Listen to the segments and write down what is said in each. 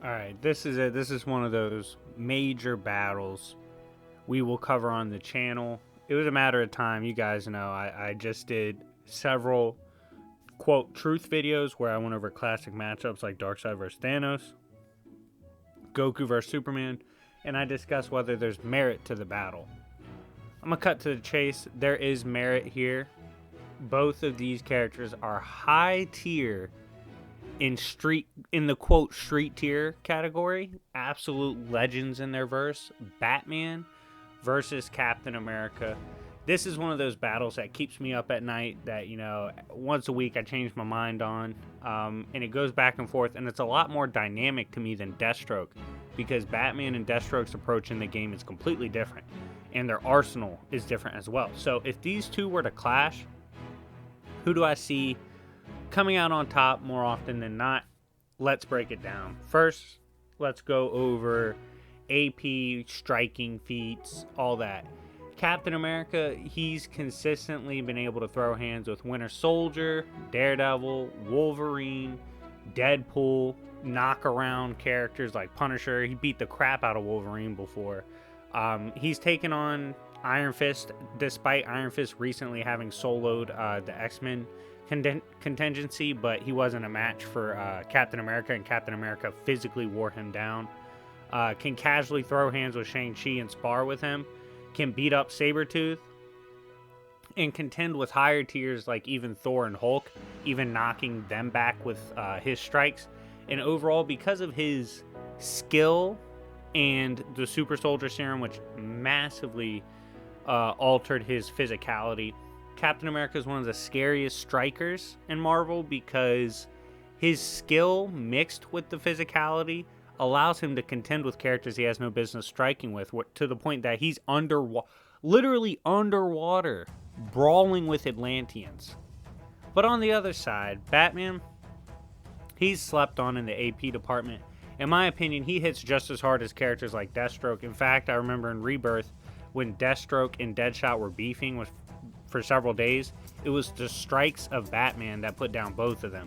All right, this is it. This is one of those major battles we will cover on the channel. It was a matter of time. You guys know I just did several quote truth videos where I went over classic matchups like Darkseid versus Thanos, Goku versus Superman, and I discussed whether there's merit to the battle. I'm gonna cut to the chase. There is merit here. Both of these characters are high tier in the quote street tier category, absolute legends in their verse. Batman versus Captain America. This is one of those battles that keeps me up at night, that, you know, once a week I change my mind on, and it goes back and forth, and it's a lot more dynamic to me than Deathstroke, because Batman and Deathstroke's approach in the game is completely different, and their arsenal is different as well. So if these two were to clash, who do I see coming out on top more often than not? Let's break it down. First, let's go over AP, striking feats, all that. Captain America, he's consistently been able to throw hands with Winter Soldier, Daredevil, Wolverine, Deadpool, knock around characters like Punisher. He beat the crap out of Wolverine before. He's taken on Iron Fist, despite Iron Fist recently having soloed the X-Men contingency, but he wasn't a match for Captain America, and Captain America physically wore him down. Can casually throw hands with Shang-Chi and spar with him, can beat up Sabretooth, and contend with higher tiers like even Thor and Hulk, even knocking them back with his strikes. And overall, because of his skill and the Super Soldier Serum, which massively altered his physicality, Captain America is one of the scariest strikers in Marvel, because his skill mixed with the physicality allows him to contend with characters he has no business striking with, to the point that he's literally underwater, brawling with Atlanteans. But on the other side, Batman, he's slept on in the AP department. In my opinion, he hits just as hard as characters like Deathstroke. In fact, I remember in Rebirth, when Deathstroke and Deadshot were beefing for several days, it was the strikes of Batman that put down both of them.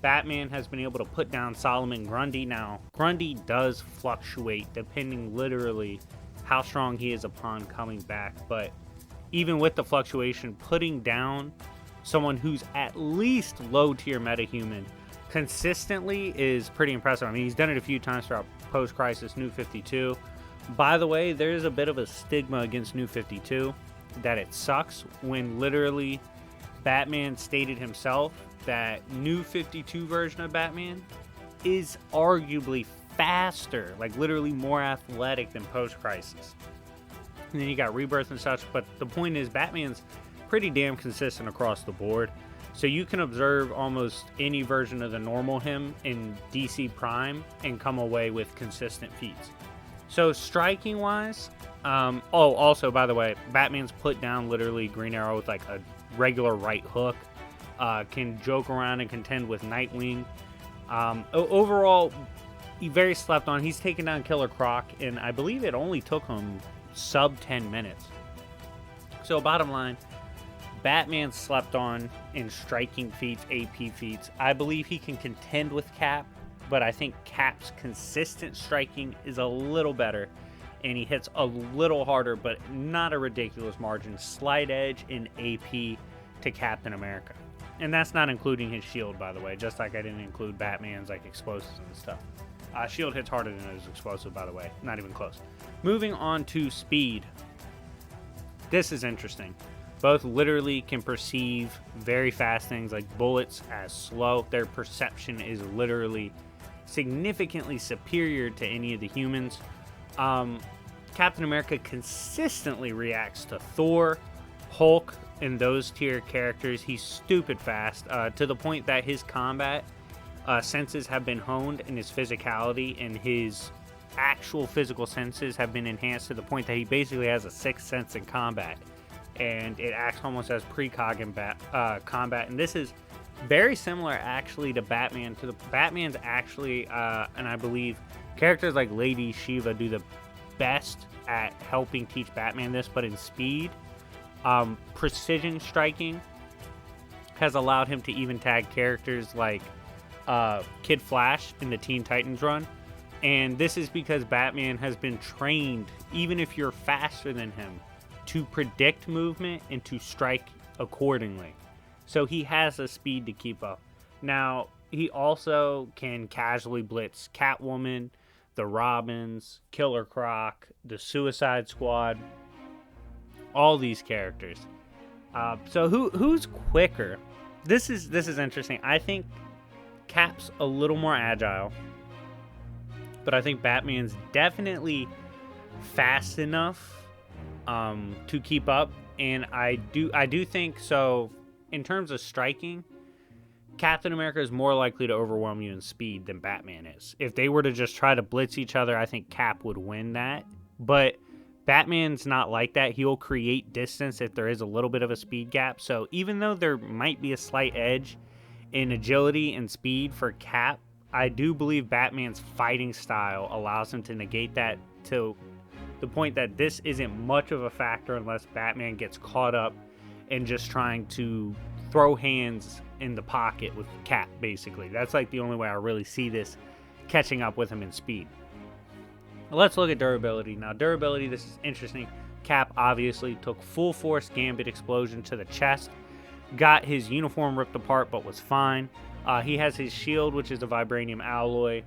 Batman has been able to put down Solomon Grundy. Now, Grundy does fluctuate depending literally how strong he is upon coming back, but even with the fluctuation, putting down someone who's at least low tier metahuman consistently is pretty impressive. I mean, he's done it a few times throughout post-crisis New 52. By the way, there's a bit of a stigma against New 52 that it sucks, when literally Batman stated himself that New 52 version of Batman is arguably faster, like literally more athletic than post-crisis. And then you got Rebirth and such, but the point is Batman's pretty damn consistent across the board. So you can observe almost any version of the normal him in DC Prime and come away with consistent feats. So striking wise, also by the way, Batman's put down literally Green Arrow with like a regular right hook. Can joke around and contend with Nightwing. Overall, he very slept on. He's taken down Killer Croc, and I believe it only took him sub 10 minutes. So bottom line, Batman slept on in striking feats, AP feats. I believe he can contend with Cap, but I think Cap's consistent striking is a little better, and he hits a little harder, but not a ridiculous margin. Slight edge in AP to Captain America. And that's not including his shield, by the way, just like I didn't include Batman's like explosives and stuff. Shield hits harder than his explosive, by the way. Not even close. Moving on to speed. This is interesting. Both literally can perceive very fast things like bullets as slow. Their perception is literally significantly superior to any of the humans. Captain America consistently reacts to Thor, Hulk, and those tier characters. He's stupid fast, to the point that his combat senses have been honed, and his physicality and his actual physical senses have been enhanced to the point that he basically has a sixth sense in combat, and it acts almost as precog in combat. And this is very similar actually to Batman. Batman's actually, and I believe characters like Lady Shiva do the best at helping teach Batman this, but in speed, precision striking has allowed him to even tag characters like Kid Flash in the Teen Titans run. And this is because Batman has been trained, even if you're faster than him, to predict movement and to strike accordingly. So he has the speed to keep up. Now, he also can casually blitz Catwoman, the Robins, Killer Croc, the Suicide Squad, all these characters. So who's quicker? This is interesting. I think Cap's a little more agile, but I think Batman's definitely fast enough to keep up. And I do think so. In terms of striking, Captain America is more likely to overwhelm you in speed than Batman is. If they were to just try to blitz each other, I think Cap would win that. But Batman's not like that. He'll create distance if there is a little bit of a speed gap. So even though there might be a slight edge in agility and speed for Cap, I do believe Batman's fighting style allows him to negate that to the point that this isn't much of a factor unless Batman gets caught up in just trying to throw hands in the pocket with Cap, basically. That's like the only way I really see this catching up with him in speed. Let's look at durability. Now, durability, this is interesting. Cap obviously took full force Gambit explosion to the chest, got his uniform ripped apart, but was fine. He has his shield, which is a vibranium alloy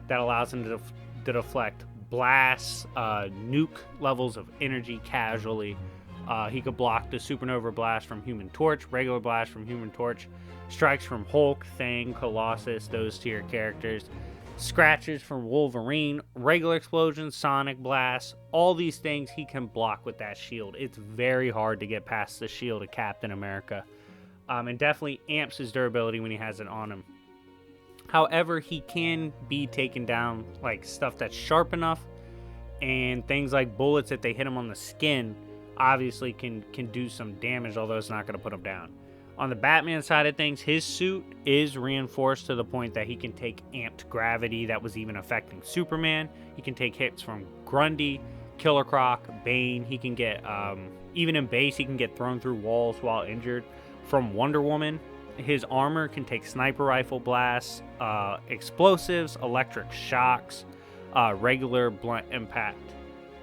that allows him to deflect blasts, nuke levels of energy casually. He could block the supernova blast from Human Torch, regular blast from Human Torch, strikes from Hulk, Thing, Colossus, those tier characters, scratches from Wolverine, regular explosions, sonic blasts, all these things he can block with that shield. It's very hard to get past the shield of Captain America, and definitely amps his durability when he has it on him. However, he can be taken down, like stuff that's sharp enough, and things like bullets that they hit him on the skin obviously can do some damage, although it's not going to put him down. On the Batman side of things, his suit is reinforced to the point that he can take amped gravity that was even affecting Superman. He can take hits from Grundy, Killer Croc, Bane. He can get, even in base, he can get thrown through walls while injured from Wonder Woman. His armor can take sniper rifle blasts, explosives, electric shocks, regular blunt impact.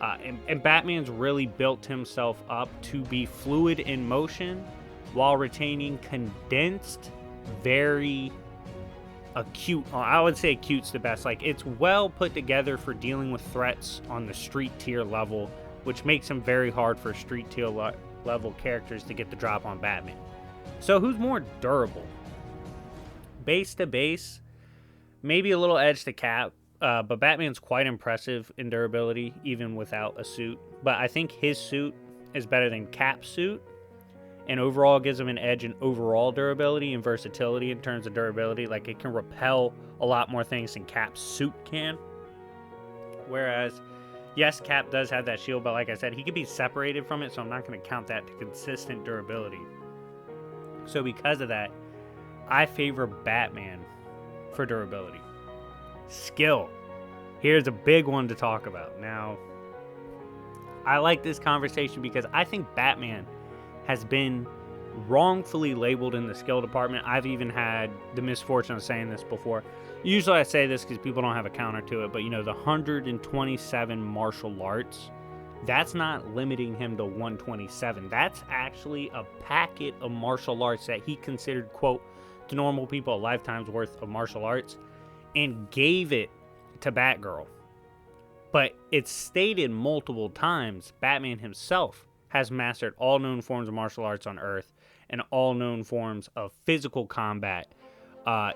And Batman's really built himself up to be fluid in motion while retaining condensed, very acute. I would say acute's the best. Like, it's well put together for dealing with threats on the street tier level, which makes him very hard for street tier level characters to get the drop on Batman. So who's more durable? Base to base, maybe a little edge to Cap. But Batman's quite impressive in durability, even without a suit. But I think his suit is better than Cap's suit, and overall gives him an edge in overall durability and versatility in terms of durability. Like, it can repel a lot more things than Cap's suit can. Whereas, yes, Cap does have that shield, but like I said, he could be separated from it, so I'm not going to count that to consistent durability. So because of that, I favor Batman for durability. Skill. Here's a big one to talk about. Now, I like this conversation because I think Batman has been wrongfully labeled in the skill department. I've even had the misfortune of saying this before. Usually I say this because people don't have a counter to it, but the 127 martial arts, that's not limiting him to 127. That's actually a packet of martial arts that he considered, quote, to normal people, a lifetime's worth of martial arts, and gave it to Batgirl. But it's stated multiple times, Batman himself has mastered all known forms of martial arts on Earth and all known forms of physical combat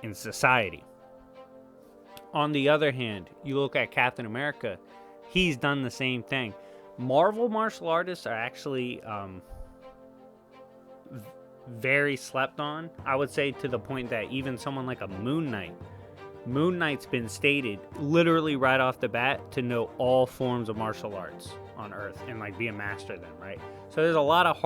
in society. On the other hand, you look at Captain America, he's done the same thing. Marvel martial artists are actually very slept on, I would say, to the point that even someone like a Moon Knight's been stated literally right off the bat to know all forms of martial arts on Earth and like be a master of them, right? So there's a lot of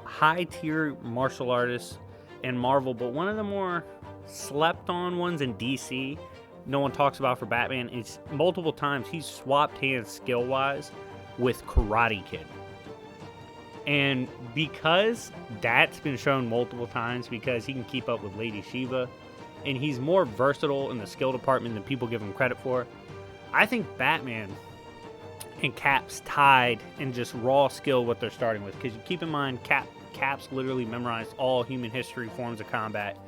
high tier martial artists in Marvel, but one of the more slept on ones in DC, no one talks about for Batman, is multiple times he's swapped hands skill wise with Karate Kid. And because that's been shown multiple times, because he can keep up with Lady Shiva, and he's more versatile in the skill department than people give him credit for. I think Batman and Cap's tied in just raw skill what they're starting with, because you keep in mind Cap's literally memorized all human history forms of combat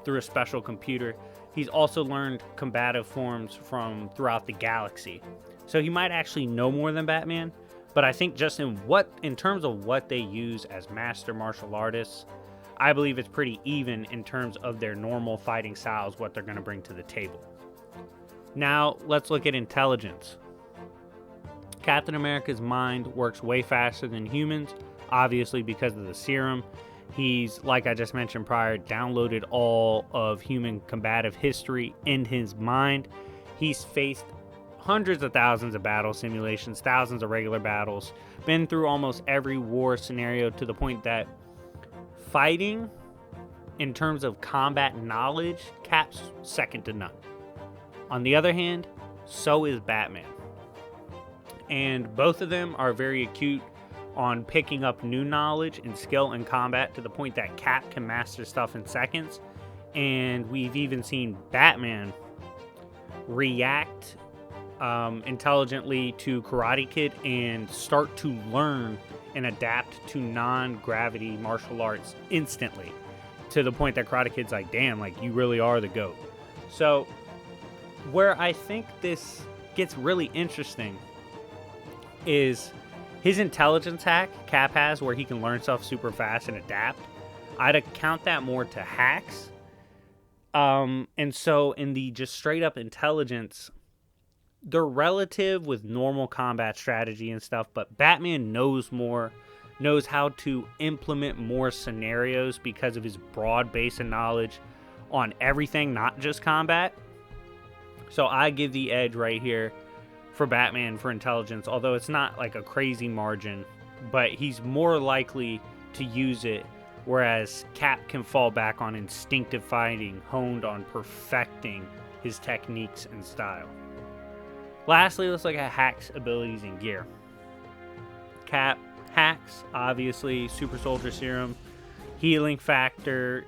through a special computer. He's also learned combative forms from throughout the galaxy, so he might actually know more than Batman. But I think just in terms of what they use as master martial artists, I believe it's pretty even in terms of their normal fighting styles, what they're going to bring to the table. Now, let's look at intelligence. Captain America's mind works way faster than humans, obviously because of the serum. He's, like I just mentioned prior, downloaded all of human combative history in his mind. He's faced hundreds of thousands of battle simulations, thousands of regular battles, been through almost every war scenario, to the point that fighting, in terms of combat knowledge, Cap's second to none. On the other hand, so is Batman. And both of them are very acute on picking up new knowledge and skill in combat, to the point that Cap can master stuff in seconds. And we've even seen Batman react intelligently to Karate Kid and start to learn and adapt to non-gravity martial arts instantly, to the point that Karate Kid's like, damn, like, you really are the GOAT. So where I think this gets really interesting is his intelligence hack Cap has, where he can learn stuff super fast and adapt. I'd account that more to hacks. And so in the just straight up intelligence, they're relative with normal combat strategy and stuff, but Batman knows more, knows how to implement more scenarios because of his broad base of knowledge on everything, not just combat. So I give the edge right here for Batman for intelligence, although it's not like a crazy margin, but he's more likely to use it, whereas Cap can fall back on instinctive fighting, honed on perfecting his techniques and style. Lastly, let's look at hacks, abilities, and gear. Cap hacks, obviously, super soldier serum, healing factor,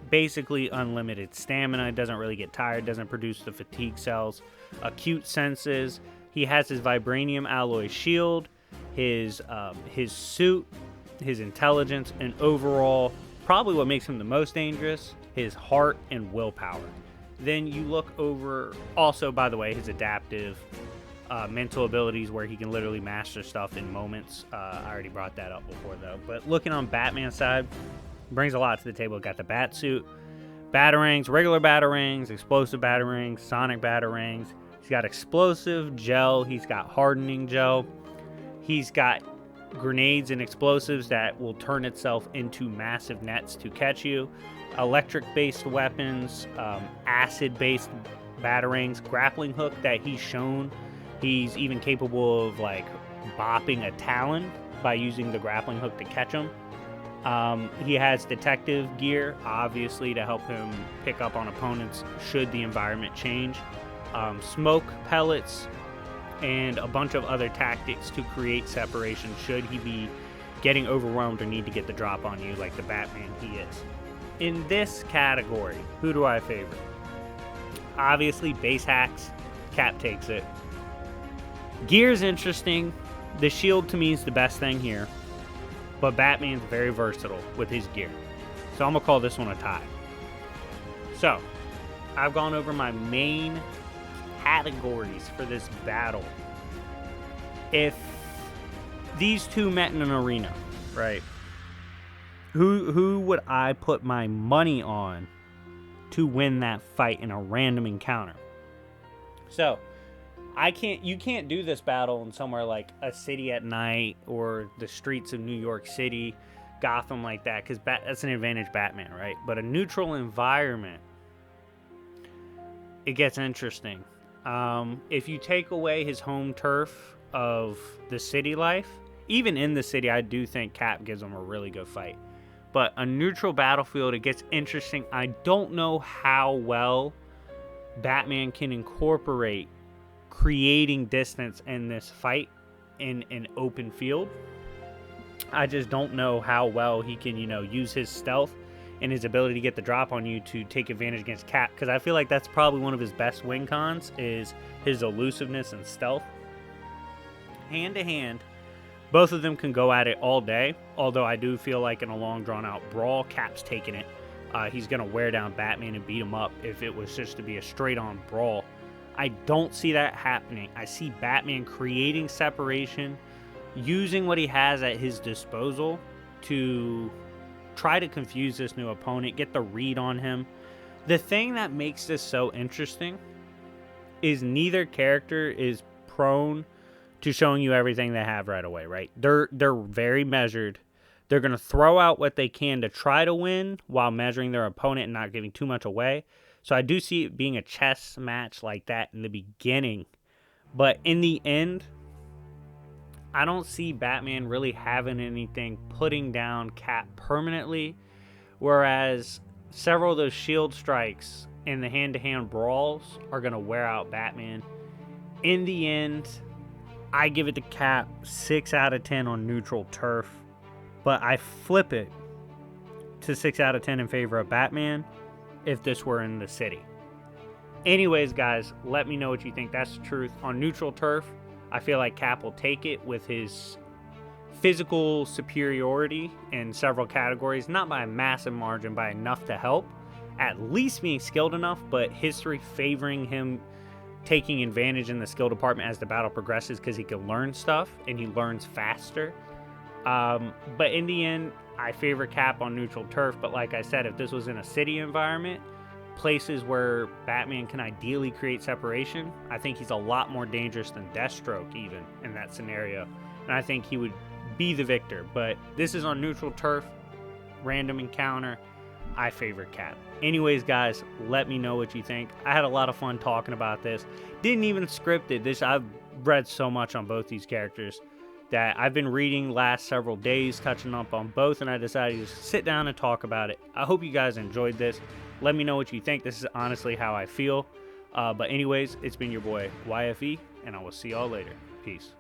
basically unlimited stamina, doesn't really get tired, doesn't produce the fatigue cells. Acute senses, he has his vibranium alloy shield, his suit, his intelligence, and overall, probably what makes him the most dangerous, his heart and willpower. Then you look over, also, by the way, his adaptive mental abilities, where he can literally master stuff in moments. I already brought that up before, though. But looking on Batman's side, brings a lot to the table. Got the bat suit, batarangs, regular batarangs, explosive batarangs, sonic batarangs. He's got explosive gel. He's got hardening gel. He's got grenades and explosives that will turn itself into massive nets to catch you. Electric-based weapons, acid-based batarangs, grappling hook that he's shown. He's even capable of, like, bopping a Talon by using the grappling hook to catch him. He has detective gear, obviously, to help him pick up on opponents should the environment change. Smoke pellets and a bunch of other tactics to create separation should he be getting overwhelmed or need to get the drop on you like the Batman he is. In this category, who do I favor? Obviously, base hacks. Cap takes it. Gear's interesting. The shield, to me, is the best thing here. But Batman's very versatile with his gear. So I'm going to call this one a tie. So, I've gone over my main categories for this battle. If these two met in an arena, right? Who would I put my money on to win that fight in a random encounter? So, you can't do this battle in somewhere like a city at night or the streets of New York City, Gotham, like that, because that's an advantage Batman, right? But a neutral environment, it gets interesting. If you take away his home turf of the city life, even in the city, I do think Cap gives him a really good fight. But a neutral battlefield, it gets interesting. I don't know how well Batman can incorporate creating distance in this fight in an open field. I just don't know how well he can, use his stealth and his ability to get the drop on you to take advantage against Cap, because I feel like that's probably one of his best win cons is his elusiveness and stealth. Hand to hand, both of them can go at it all day, although I do feel like in a long drawn out brawl, Cap's taking it. He's going to wear down Batman and beat him up if it was just to be a straight on brawl. I don't see that happening. I see Batman creating separation, using what he has at his disposal to try to confuse this new opponent, get the read on him. The thing that makes this so interesting is neither character is prone to showing you everything they have right away, right? They're very measured. They're going to throw out what they can to try to win while measuring their opponent and not giving too much away. So I do see it being a chess match like that in the beginning. But in the end, I don't see Batman really having anything putting down Cap permanently. Whereas several of those shield strikes in the hand-to-hand brawls are going to wear out Batman. In the end, I give it to Cap 6 out of 10 on neutral turf. But I flip it to 6 out of 10 in favor of Batman if this were in the city. Anyways, guys, let me know what you think. That's the truth. On neutral turf, I feel like Cap will take it with his physical superiority in several categories. Not by a massive margin, by enough to help. At least being skilled enough, but history favoring him taking advantage in the skill department as the battle progresses because he can learn stuff and he learns faster. But in the end, I favor Cap on neutral turf. But like I said, if this was in a city environment, places where Batman can ideally create separation, I think he's a lot more dangerous than Deathstroke even in that scenario. And I think he would be the victor. But this is on neutral turf, random encounter. I favor Cap. Anyways, guys, let me know what you think. I had a lot of fun talking about this. Didn't even script it. I've read so much on both these characters that I've been reading last several days, catching up on both, and I decided to sit down and talk about it. I hope you guys enjoyed this. Let me know what you think. This is honestly how I feel. But anyways, it's been your boy YFE, and I will see y'all later. Peace.